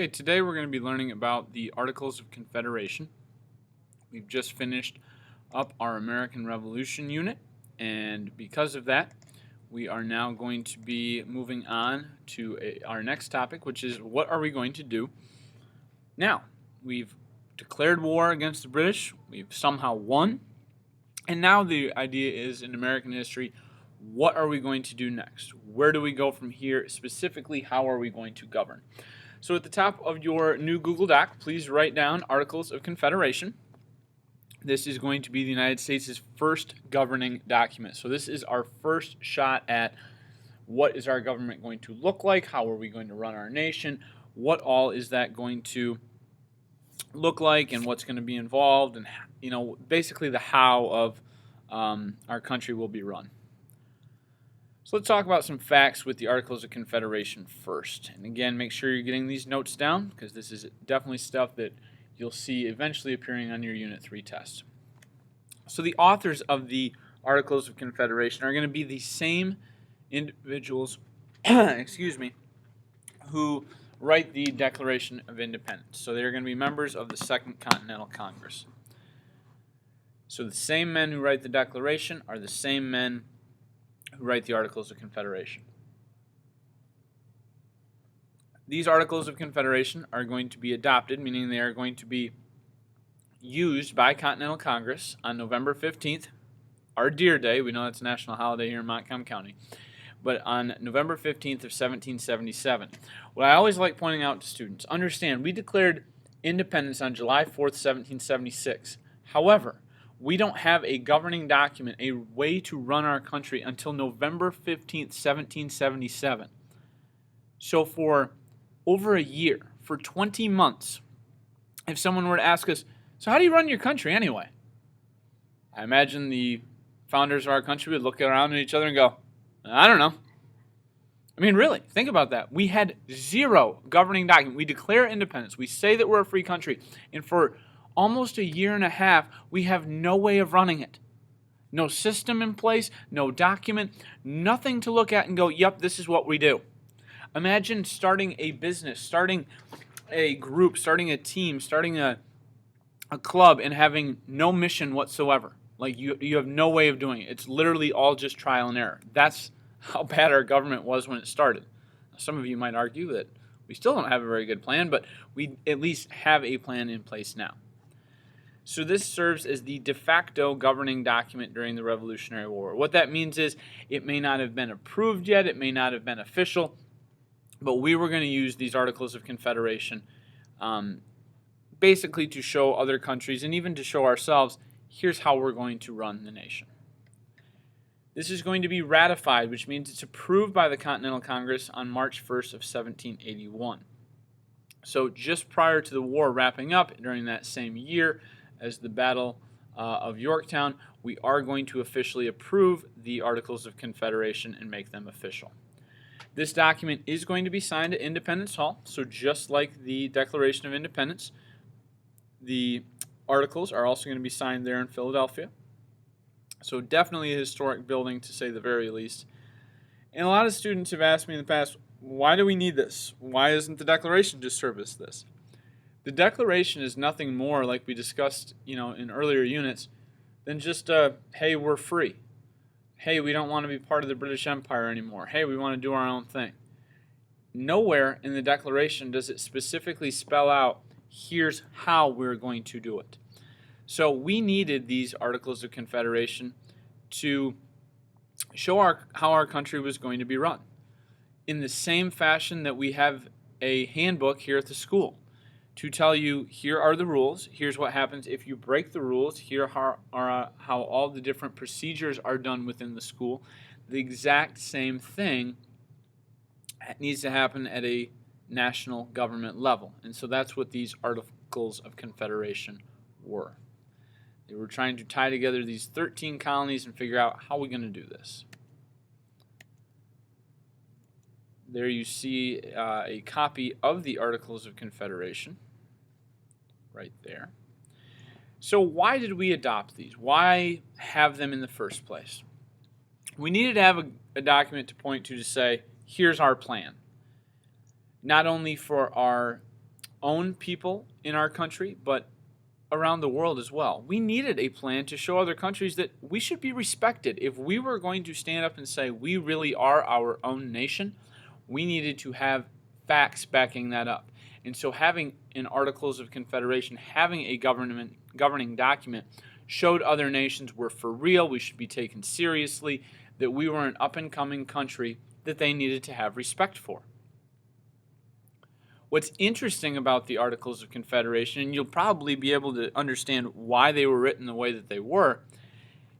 Okay, today we're going to be learning about the Articles of Confederation. We've just finished up our American Revolution unit, and because of that, we are now going to be moving on to our next topic, which is what are we going to do now? We've declared war against the British, we've somehow won, and now the idea is in American history, what are we going to do next? Where do we go from here? Specifically, how are we going to govern? So at the top of your new Google Doc, please write down Articles of Confederation. This is going to be the United States' first governing document. So this is our first shot at what is our government going to look like, how are we going to run our nation, what all is that going to look like, and what's going to be involved, and basically the how of our country will be run. So let's talk about some facts with the Articles of Confederation first. And again, make sure you're getting these notes down because this is definitely stuff that you'll see eventually appearing on your Unit 3 test. So the authors of the Articles of Confederation are going to be the same individuals excuse me, who write the Declaration of Independence. So they're going to be members of the Second Continental Congress. So the same men who write the Declaration are the same men who write the Articles of Confederation. These Articles of Confederation are going to be adopted, meaning they are going to be used by Continental Congress on November 15th, our dear day. We know it's a national holiday here in Montcalm County, but on November 15th of 1777. What I always like pointing out to students, understand we declared independence on July 4th, 1776. However, we don't have a governing document, a way to run our country until November 15th, 1777. So for over a year, for 20 months, if someone were to ask us, so how do you run your country anyway? I imagine the founders of our country would look around at each other and go, I don't know. I mean, really, think about that. We had zero governing document. We declare independence. We say that we're a free country. And for almost a year and a half, we have no way of running it. No system in place, no document, nothing to look at and go, yep, this is what we do. Imagine starting a business, starting a group, starting a team, starting a club, and having no mission whatsoever. Like you have no way of doing it. It's literally all just trial and error. That's how bad our government was when it started. Some of you might argue that we still don't have a very good plan, but we at least have a plan in place now. So this serves as the de facto governing document during the Revolutionary War. What that means is it may not have been approved yet, it may not have been official, but we were going to use these Articles of Confederation basically to show other countries and even to show ourselves, here's how we're going to run the nation. This is going to be ratified, which means it's approved by the Continental Congress on March 1st of 1781. So just prior to the war wrapping up during that same year as the Battle of Yorktown, we are going to officially approve the Articles of Confederation and make them official. This document is going to be signed at Independence Hall, so just like the Declaration of Independence, the articles are also going to be signed there in Philadelphia. So definitely a historic building, to say the very least. And a lot of students have asked me in the past, why do we need this? Why isn't the Declaration just service this? The Declaration is nothing more, like we discussed, in earlier units, than just hey, we're free. Hey, we don't want to be part of the British Empire anymore. Hey, we want to do our own thing. Nowhere in the Declaration does it specifically spell out, here's how we're going to do it. So we needed these Articles of Confederation to show how our country was going to be run. In the same fashion that we have a handbook here at the school to tell you, here are the rules, here's what happens if you break the rules, here are how all the different procedures are done within the school. The exact same thing needs to happen at a national government level. And so that's what these Articles of Confederation were. They were trying to tie together these 13 colonies and figure out how we're going to do this. There you see a copy of the Articles of Confederation right there. So why did we adopt these? Why have them in the first place? We needed to have a document to point to say, here's our plan. Not only for our own people in our country, but around the world as well. We needed a plan to show other countries that we should be respected. If we were going to stand up and say we really are our own nation, we needed to have facts backing that up. And so having an Articles of Confederation, having a governing document, showed other nations we're for real, we should be taken seriously, that we were an up-and-coming country that they needed to have respect for. What's interesting about the Articles of Confederation, and you'll probably be able to understand why they were written the way that they were,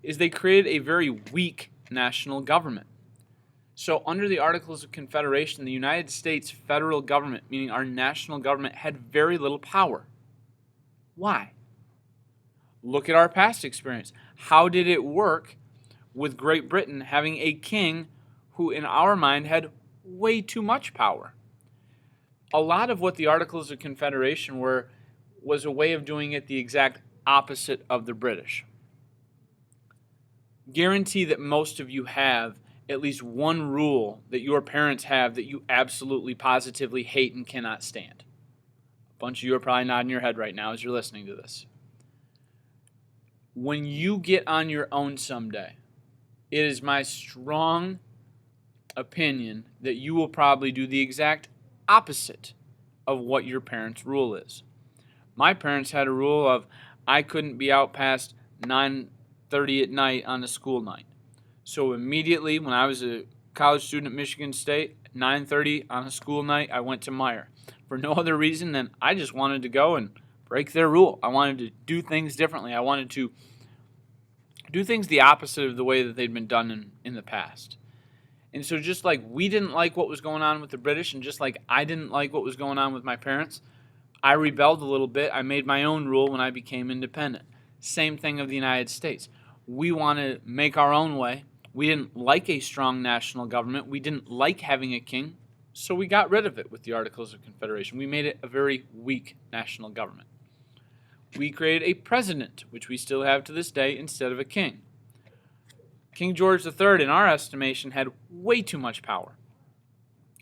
is they created a very weak national government. So under the Articles of Confederation, the United States federal government, meaning our national government, had very little power. Why? Look at our past experience. How did it work with Great Britain having a king who, in our mind, had way too much power? A lot of what the Articles of Confederation were was a way of doing it the exact opposite of the British. Guarantee that most of you have at least one rule that your parents have that you absolutely positively hate and cannot stand. A bunch of you are probably nodding your head right now as you're listening to this. When you get on your own someday, it is my strong opinion that you will probably do the exact opposite of what your parents' rule is. My parents had a rule of I couldn't be out past 9:30 at night on a school night. So immediately when I was a college student at Michigan State, 9:30 on a school night, I went to Meyer. For no other reason than I just wanted to go and break their rule. I wanted to do things differently. I wanted to do things the opposite of the way that they'd been done in the past. And so just like we didn't like what was going on with the British, and just like I didn't like what was going on with my parents, I rebelled a little bit. I made my own rule when I became independent. Same thing of the United States. We want to make our own way. We didn't like a strong national government. We didn't like having a king, so we got rid of it with the Articles of Confederation. We made it a very weak national government. We created a president, which we still have to this day, instead of a king. King George III, in our estimation, had way too much power.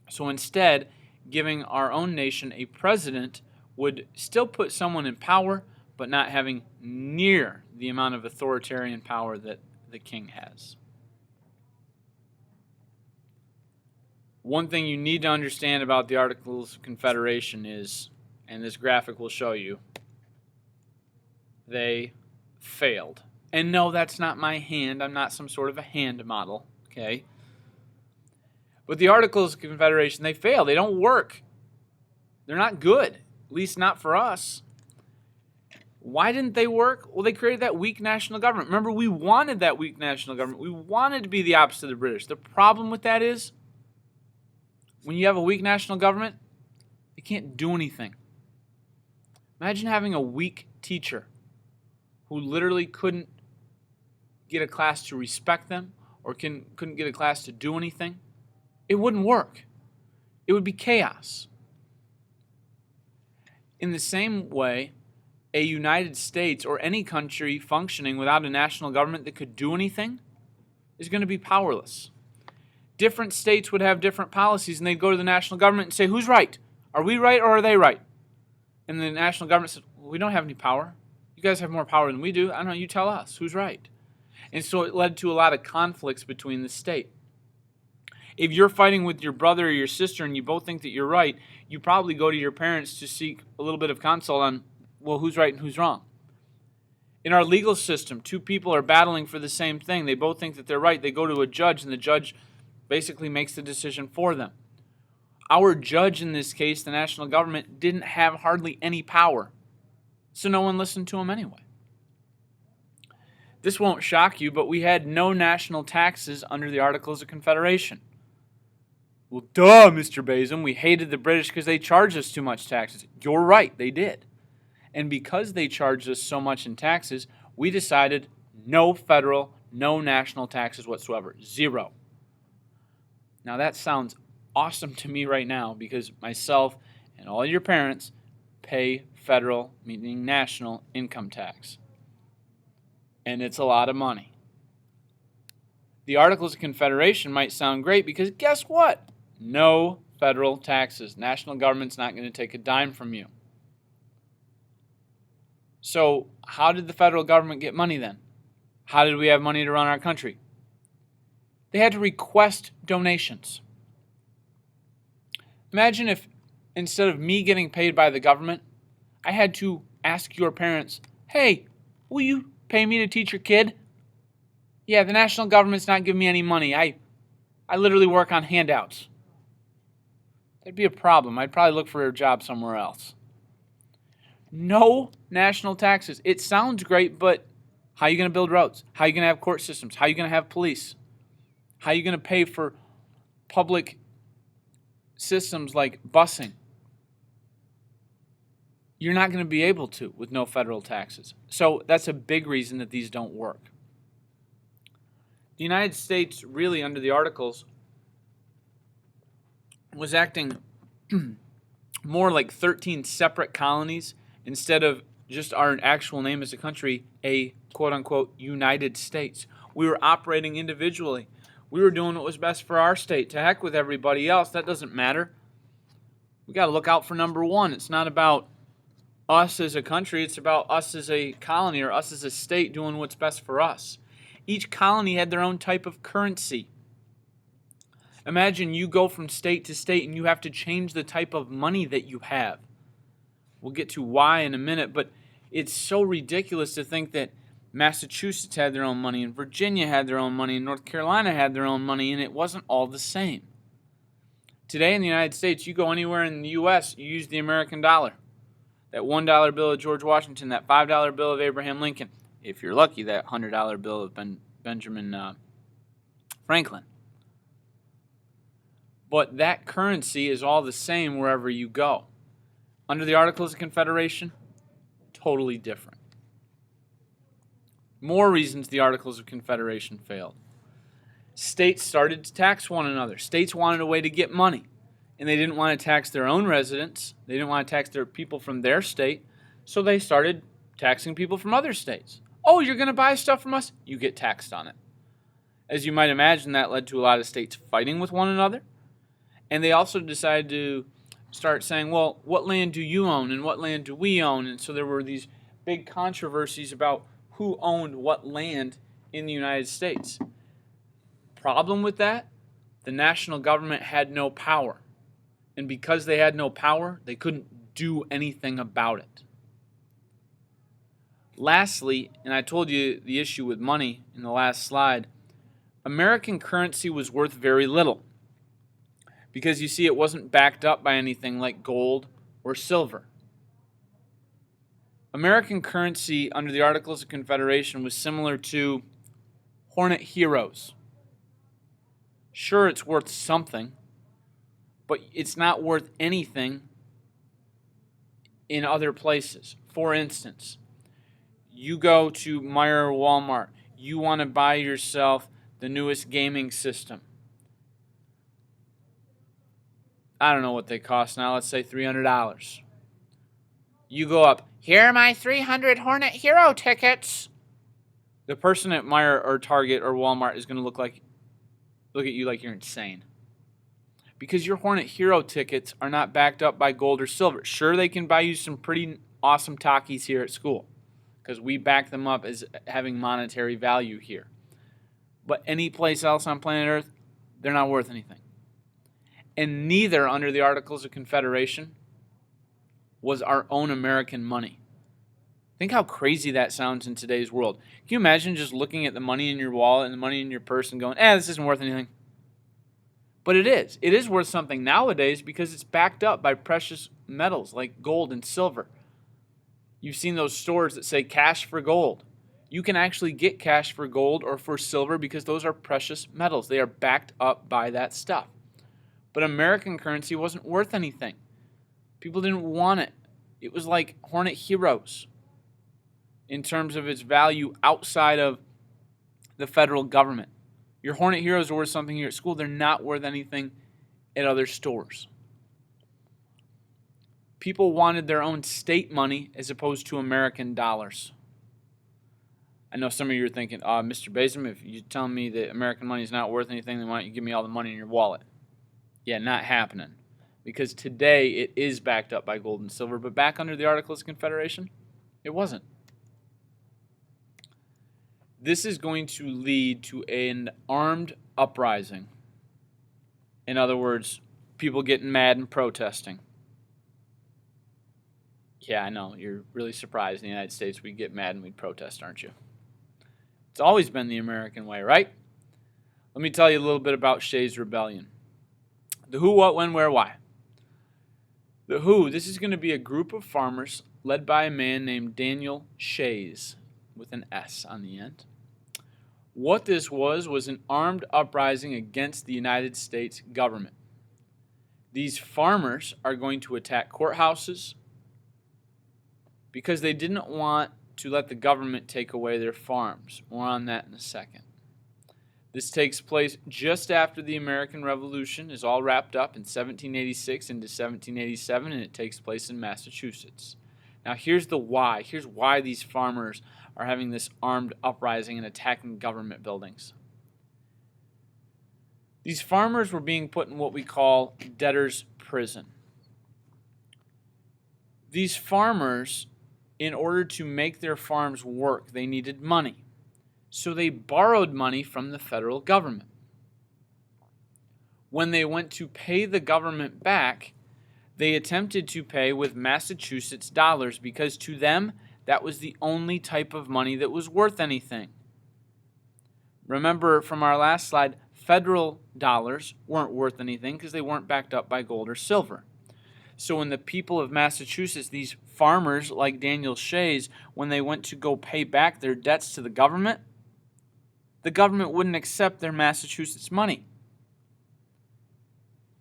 So instead, giving our own nation a president would still put someone in power, but not having near the amount of authoritarian power that the king has. One thing you need to understand about the Articles of Confederation is, and this graphic will show you, they failed. And no, that's not my hand. I'm not some sort of a hand model, okay? But the Articles of Confederation, they fail. They don't work. They're not good, at least not for us. Why didn't they work? Well, they created that weak national government. Remember, we wanted that weak national government. We wanted to be the opposite of the British. The problem with that is, when you have a weak national government, they can't do anything. Imagine having a weak teacher who literally couldn't get a class to respect them or couldn't get a class to do anything. It wouldn't work. It would be chaos. In the same way, a United States or any country functioning without a national government that could do anything is going to be powerless. Different states would have different policies, and they'd go to the national government and say, who's right? Are we right or are they right? And the national government says, well, we don't have any power. You guys have more power than we do. I don't know, you tell us. Who's right? And so it led to a lot of conflicts between the state. If you're fighting with your brother or your sister and you both think that you're right, you probably go to your parents to seek a little bit of consult on, well, who's right and who's wrong. In our legal system, two people are battling for the same thing. They both think that they're right. They go to a judge, and the judge basically makes the decision for them. Our judge in this case, the national government, didn't have hardly any power. So no one listened to him anyway. This won't shock you, but we had no national taxes under the Articles of Confederation. Well, duh, Mr. Bazem, we hated the British because they charged us too much taxes. You're right, they did. And because they charged us so much in taxes, we decided no federal, no national taxes whatsoever. Zero. Now that sounds awesome to me right now because myself and all your parents pay federal, meaning national, income tax. And it's a lot of money. The Articles of Confederation might sound great because guess what? No federal taxes. National government's not going to take a dime from you. So how did the federal government get money then? How did we have money to run our country? They had to request donations. Imagine if instead of me getting paid by the government, I had to ask your parents, hey, will you pay me to teach your kid? Yeah, the national government's not giving me any money. I literally work on handouts. That'd be a problem. I'd probably look for a job somewhere else. No national taxes. It sounds great, but how are you going to build roads? How are you going to have court systems? How are you going to have police? How are you going to pay for public systems like busing? You're not going to be able to with no federal taxes. So that's a big reason that these don't work. The United States, really under the Articles, was acting more like 13 separate colonies instead of just our actual name as a country, a quote-unquote United States. We were operating individually. We were doing what was best for our state. To heck with everybody else. That doesn't matter. We got to look out for number one. It's not about us as a country. It's about us as a colony or us as a state doing what's best for us. Each colony had their own type of currency. Imagine you go from state to state and you have to change the type of money that you have. We'll get to why in a minute, but it's so ridiculous to think that Massachusetts had their own money and Virginia had their own money and North Carolina had their own money, and it wasn't all the same. Today in the United States, you go anywhere in the U.S., you use the American dollar. That $1 bill of George Washington, that $5 bill of Abraham Lincoln. If you're lucky, that $100 bill of Benjamin Franklin. But that currency is all the same wherever you go. Under the Articles of Confederation, totally different. More reasons the Articles of Confederation failed. States started to tax one another. States wanted a way to get money, and they didn't want to tax their own residents. They didn't want to tax their people from their state, so they started taxing people from other states. Oh, you're going to buy stuff from us? You get taxed on it. As you might imagine, that led to a lot of states fighting with one another, and they also decided to start saying, well, what land do you own and what land do we own? And so there were these big controversies about who owned what land in the United States. Problem with that? The national government had no power. And because they had no power, they couldn't do anything about it. Lastly, and I told you the issue with money in the last slide, American currency was worth very little. Because you see, it wasn't backed up by anything like gold or silver. American currency under the Articles of Confederation was similar to Hornet Heroes. Sure, it's worth something, but it's not worth anything in other places. For instance, you go to Meijer or Walmart, you want to buy yourself the newest gaming system. I don't know what they cost now, let's say $300. You go up, here are my 300 Hornet Hero tickets. The person at Meijer or Target or Walmart is going to look at you like you're insane. Because your Hornet Hero tickets are not backed up by gold or silver. Sure, they can buy you some pretty awesome Takis here at school, because we back them up as having monetary value here. But any place else on planet Earth, they're not worth anything. And neither under the Articles of Confederation was our own American money. Think how crazy that sounds in today's world. Can you imagine just looking at the money in your wallet and the money in your purse and going, this isn't worth anything? But it is. It is worth something nowadays because it's backed up by precious metals like gold and silver. You've seen those stores that say cash for gold. You can actually get cash for gold or for silver because those are precious metals. They are backed up by that stuff. But American currency wasn't worth anything. People didn't want it. It was like Hornet Heroes in terms of its value outside of the federal government. Your Hornet Heroes are worth something here at school. They're not worth anything at other stores. People wanted their own state money as opposed to American dollars. I know some of you are thinking, Mr. Bazem, if you're telling me that American money is not worth anything, then why don't you give me all the money in your wallet? Yeah, not happening. Because today it is backed up by gold and silver, but back under the Articles of Confederation, It wasn't. This is going to lead to an armed uprising. In other words, people getting mad and protesting. Yeah, I know. You're really surprised in the United States we'd get mad and we'd protest, aren't you? It's always been the American way, right? Let me tell you a little bit about Shays' Rebellion. The who, what, when, where, why. The who, this is going to be a group of farmers led by a man named Daniel Shays, with an S on the end. What this was an armed uprising against the United States government. These farmers are going to attack courthouses because they didn't want to let the government take away their farms. More on that in a second. This takes place just after the American Revolution is all wrapped up in 1786 into 1787, and it takes place in Massachusetts. Now here's the why. Here's why these farmers are having this armed uprising and attacking government buildings. These farmers were being put in what we call debtor's prison. These farmers, in order to make their farms work, they needed money. So they borrowed money from the federal government. When they went to pay the government back, they attempted to pay with Massachusetts dollars because to them, that was the only type of money that was worth anything. Remember from our last slide, federal dollars weren't worth anything because they weren't backed up by gold or silver. So when the people of Massachusetts, these farmers like Daniel Shays, when they went to go pay back their debts to the government wouldn't accept their Massachusetts money.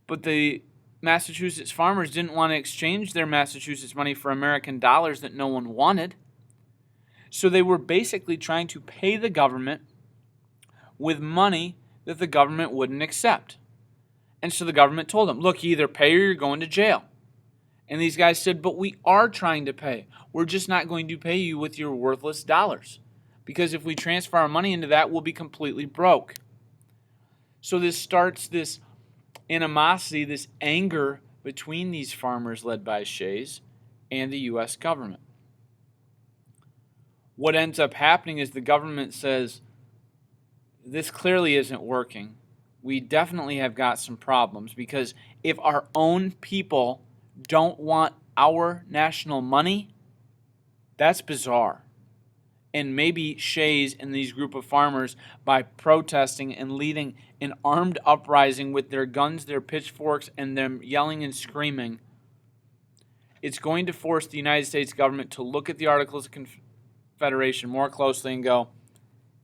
But the Massachusetts farmers didn't want to exchange their Massachusetts money for American dollars that no one wanted. So they were basically trying to pay the government with money that the government wouldn't accept. And so the government told them, look, you either pay or you're going to jail. And these guys said, but we are trying to pay. We're just not going to pay you with your worthless dollars. Because if we transfer our money into that, we'll be completely broke. So this starts this animosity, this anger between these farmers led by Shays and the U.S. government. What ends up happening is the government says, this clearly isn't working. We definitely have got some problems because if our own people don't want our national money, that's bizarre. And maybe Shays and these group of farmers, by protesting and leading an armed uprising with their guns, their pitchforks, and them yelling and screaming, it's going to force the United States government to look at the Articles of Confederation more closely and go,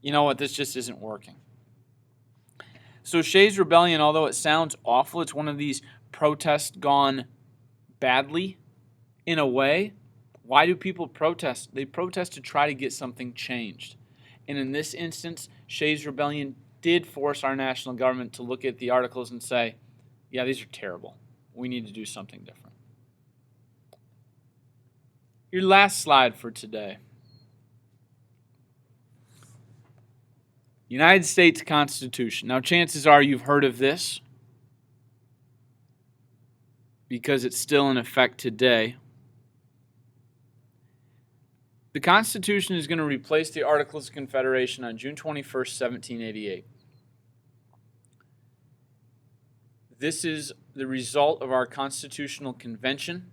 you know what, this just isn't working. So Shays' Rebellion, although it sounds awful, it's one of these protests gone badly in a way. Why do people protest? They protest to try to get something changed. And in this instance, Shays' Rebellion did force our national government to look at the articles and say, yeah, these are terrible. We need to do something different. Your last slide for today. United States Constitution. Now, chances are you've heard of this because it's still in effect today. The Constitution is going to replace the Articles of Confederation on June 21st, 1788. This is the result of our Constitutional Convention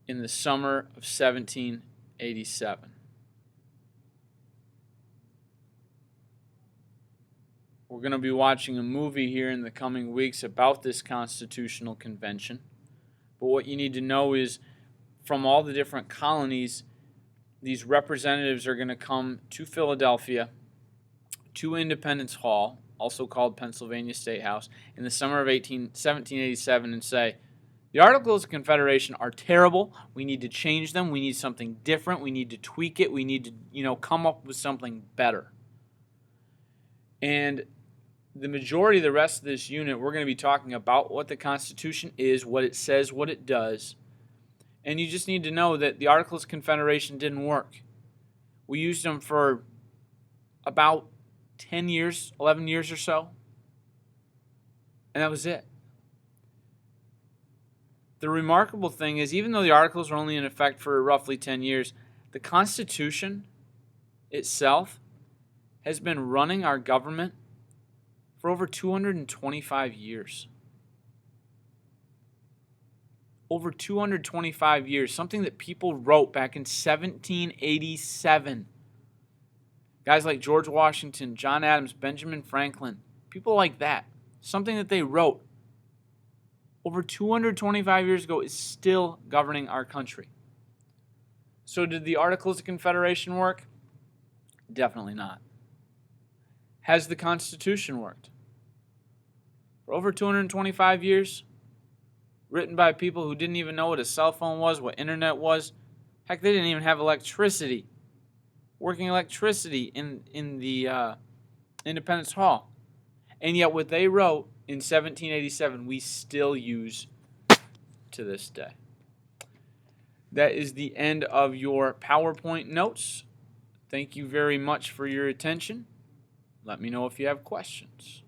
in the summer of 1787. We're going to be watching a movie here in the coming weeks about this Constitutional Convention. But what you need to know is from all the different colonies, these representatives are going to come to Philadelphia, to Independence Hall, also called Pennsylvania State House, in the summer of 1787 and say, the Articles of Confederation are terrible. We need to change them. We need something different. We need to tweak it. We need to, come up with something better. And the majority of the rest of this unit, we're going to be talking about what the Constitution is, what it says, what it does. And you just need to know that the Articles of Confederation didn't work. We used them for about 10 years, 11 years or so. And that was it. the remarkable thing is, even though the Articles were only in effect for roughly 10 years, the Constitution itself has been running our government for over 225 years. Over 225 years, something that people wrote back in 1787. Guys like George Washington, John Adams, Benjamin Franklin, people like that. Something that they wrote over 225 years ago is still governing our country. So did the Articles of Confederation work? Definitely not. Has the Constitution worked? For over 225 years, written by people who didn't even know what a cell phone was, what internet was. Heck, they didn't even have electricity, working electricity in the Independence Hall. And yet what they wrote in 1787, we still use to this day. That is the end of your PowerPoint notes. Thank you very much for your attention. Let me know if you have questions.